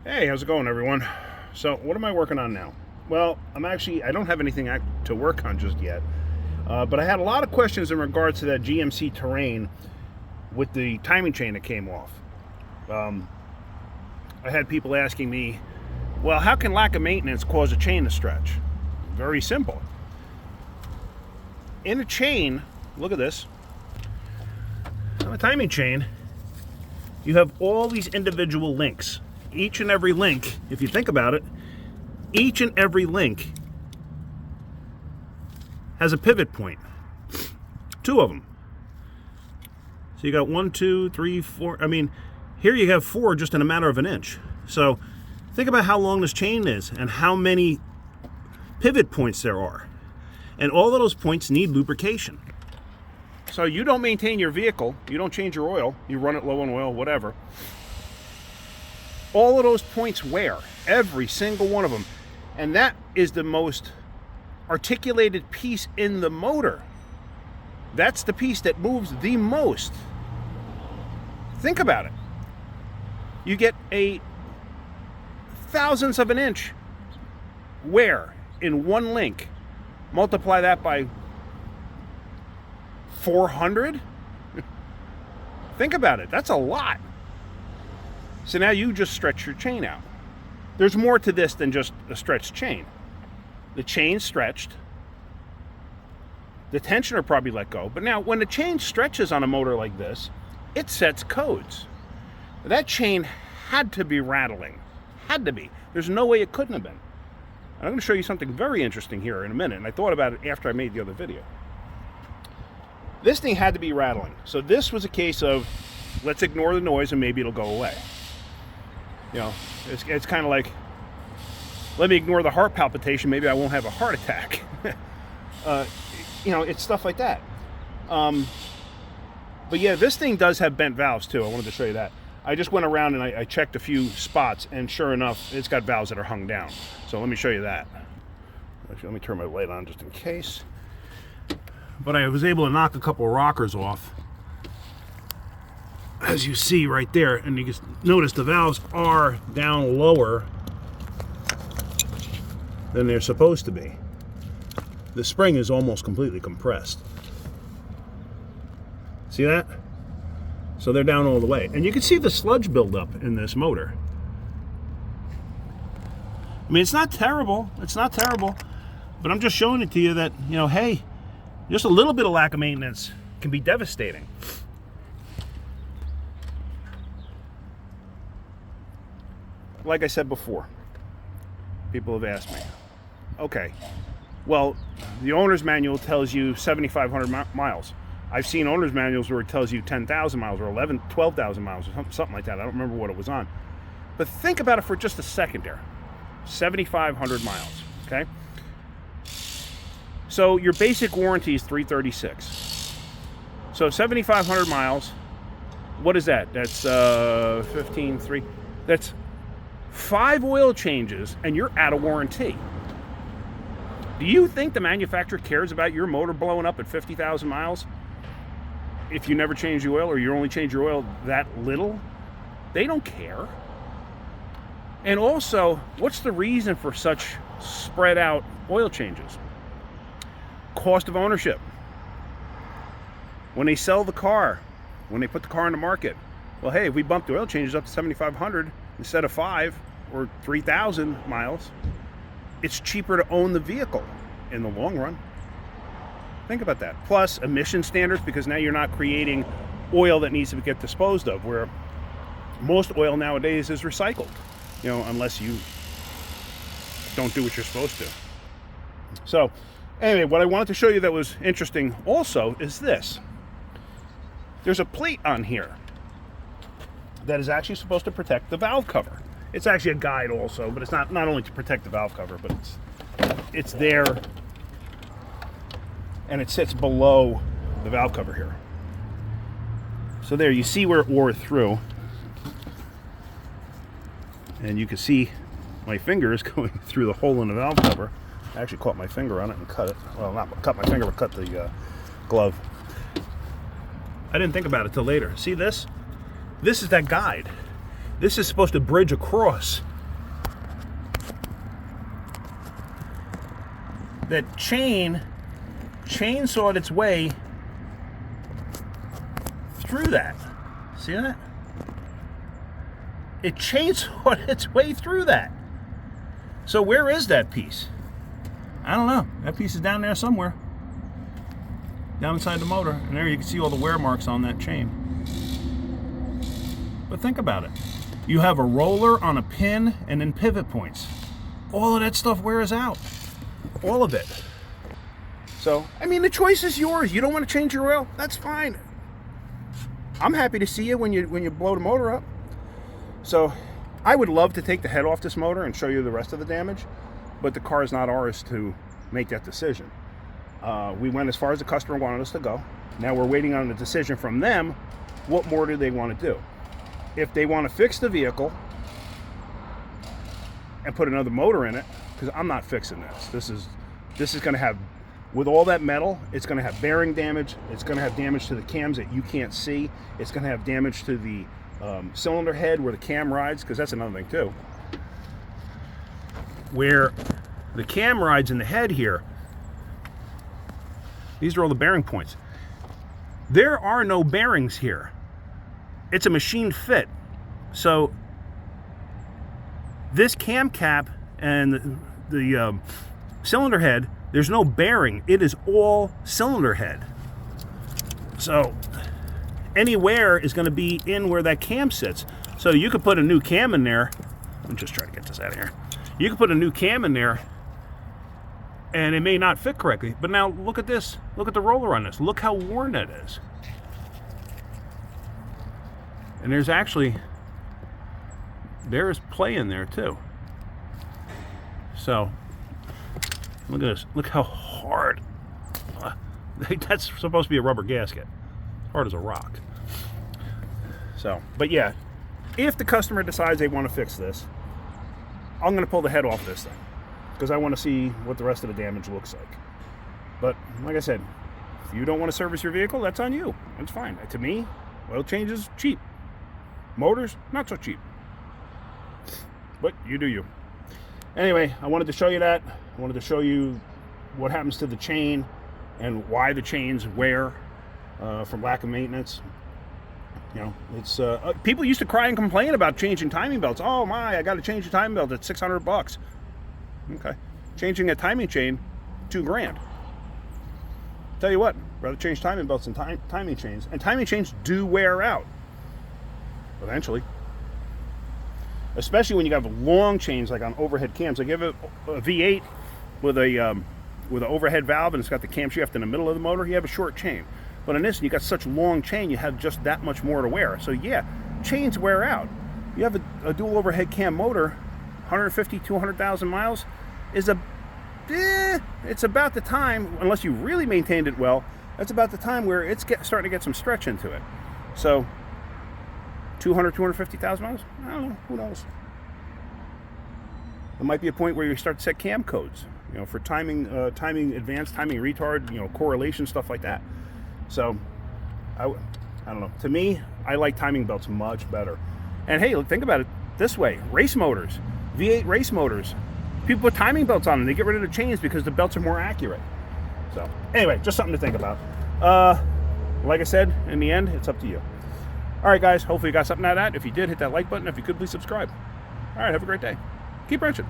Hey, how's it going, everyone? So, what am I working on now? Well, I don't have anything to work on just yet, but I had a lot of questions in regards to that GMC Terrain with the timing chain that came off. I had people asking me, well, how can lack of maintenance cause a chain to stretch? Very simple. In a chain, look at this. On a timing chain, you have all these individual links. Each and every link, if you think about it, each and every link has a pivot point. Two of them. So you got 1, 2, 3, 4. I mean, here you have 4 just in a matter of an inch. So think about how long this chain is and how many pivot points there are. And all of those points need lubrication. So you don't maintain your vehicle, you don't change your oil, you run it low on oil, whatever. All of those points wear, every single one of them. And that is the most articulated piece in the motor. That's the piece that moves the most. Think about it. You get a thousandths of an inch wear in one link. Multiply that by 400. Think about it. That's a lot. So now you just stretch your chain out. There's more to this than just a stretched chain. The chain's stretched. The tensioner probably let go. But now when the chain stretches on a motor like this, it sets codes. That chain had to be rattling. Had to be. There's no way it couldn't have been. And I'm going to show you something very interesting here in a minute. And I thought about it after I made the other video. This thing had to be rattling. So this was a case of, let's ignore the noise and maybe it'll go away. You know, it's kind of like, let me ignore the heart palpitation, maybe I won't have a heart attack. It's stuff like that. But yeah, this thing does have bent valves too. I wanted to show you that. I just went around and I checked a few spots, and sure enough, it's got valves that are hung down. So let me show you that. Actually, let me turn my light on just in case. But I was able to knock a couple of rockers off, as you see right there, and you can notice the valves are down lower than they're supposed to be. The spring is almost completely compressed. See that? So they're down all the way. And you can see the sludge buildup in this motor. I mean, it's not terrible. It's not terrible. But I'm just showing it to you that, hey, just a little bit of lack of maintenance can be devastating. Like I said before, people have asked me, okay, well, the owner's manual tells you 7,500 miles. I've seen owner's manuals where it tells you 10,000 miles or 12,000 miles or something like that. I don't remember what it was on. But think about it for just a second there. 7,500 miles, okay? So your basic warranty is 336. So 7,500 miles, what is that? That's 15.3. That's 5 oil changes and you're out of warranty. Do you think the manufacturer cares about your motor blowing up at 50,000 miles if you never change the oil, or you only change your oil that little? They don't care. And also, what's the reason for such spread out oil changes? Cost of ownership. When they sell the car, when they put the car on the market, well, hey, if we bump the oil changes up to 7,500 instead of 5 or 3,000 miles, it's cheaper to own the vehicle in the long run. Think about that. Plus emission standards, because now you're not creating oil that needs to get disposed of, where most oil nowadays is recycled, unless you don't do what you're supposed to. So anyway, what I wanted to show you that was interesting also is this. There's a plate on here that is actually supposed to protect the valve cover. It's actually a guide also, but it's not only to protect the valve cover, but it's there, and it sits below the valve cover here. So there, you see where it wore through, and you can see my fingers going through the hole in the valve cover. I actually caught my finger on it and cut it. Well, not cut my finger, but cut the glove. I didn't think about it till later. See this? This is that guide. This is supposed to bridge across that chainsawed its way through that. See that? It chainsawed its way through that. So where is that piece? I don't know. That piece is down there somewhere. Down inside the motor. And there you can see all the wear marks on that chain. But think about it. You have a roller on a pin and then pivot points. All of that stuff wears out. All of it. So, I mean, the choice is yours. You don't want to change your oil? That's fine. I'm happy to see you when you blow the motor up. So, I would love to take the head off this motor and show you the rest of the damage, but the car is not ours to make that decision. We went as far as the customer wanted us to go. Now we're waiting on a decision from them. What more do they want to do? If they want to fix the vehicle and put another motor in it, because I'm not fixing this. This is going to have, with all that metal, it's going to have bearing damage. It's going to have damage to the cams that you can't see. It's going to have damage to the cylinder head where the cam rides, because that's another thing too. Where the cam rides in the head here, these are all the bearing points. There are no bearings here. It's a machine fit. So this cam cap and the cylinder head, there's no bearing. It is all cylinder head. So any wear is going to be in where that cam sits. So you could put a new cam in there. I'm just trying to get this out of here. You could put a new cam in there and it may not fit correctly. But now look at this. Look at the roller on this. Look how worn that is. And there's play in there too. So look at this. Look how hard. That's supposed to be a rubber gasket. Hard as a rock. So, but yeah, if the customer decides they want to fix this, I'm going to pull the head off this thing because I want to see what the rest of the damage looks like. But like I said, if you don't want to service your vehicle, that's on you. That's fine. To me, oil changes cheap. Motors, not so cheap. But you do you. Anyway, I wanted to show you that. I wanted to show you what happens to the chain and why the chains wear from lack of maintenance. You know, it's people used to cry and complain about changing timing belts. Oh my, I got to change the timing belt. It's $600. Okay, changing a timing chain, $2,000. Tell you what, rather change timing belts than timing chains. And timing chains do wear out eventually, especially when you have long chains like on overhead cams. Like you have a V8 with an overhead valve and it's got the camshaft in the middle of the motor. You have a short chain. But in this, you got such long chain, you have just that much more to wear. So yeah, chains wear out. You have a dual overhead cam motor, 150, 200,000 miles, it's about the time, unless you really maintained it well, that's about the time where it's starting to get some stretch into it. So 200, 250,000 miles? I don't know, who knows? There might be a point where you start to set cam codes, you know, for timing, advanced timing retard, you know, correlation, stuff like that. So, I don't know. To me, I like timing belts much better. And hey, look, think about it this way. Race motors, V8 race motors, people put timing belts on them. They get rid of the chains because the belts are more accurate. So, anyway, just something to think about. Like I said, in the end, it's up to you. All right, guys, hopefully you got something out of that. If you did, hit that like button. If you could, please subscribe. All right, have a great day. Keep wrenching.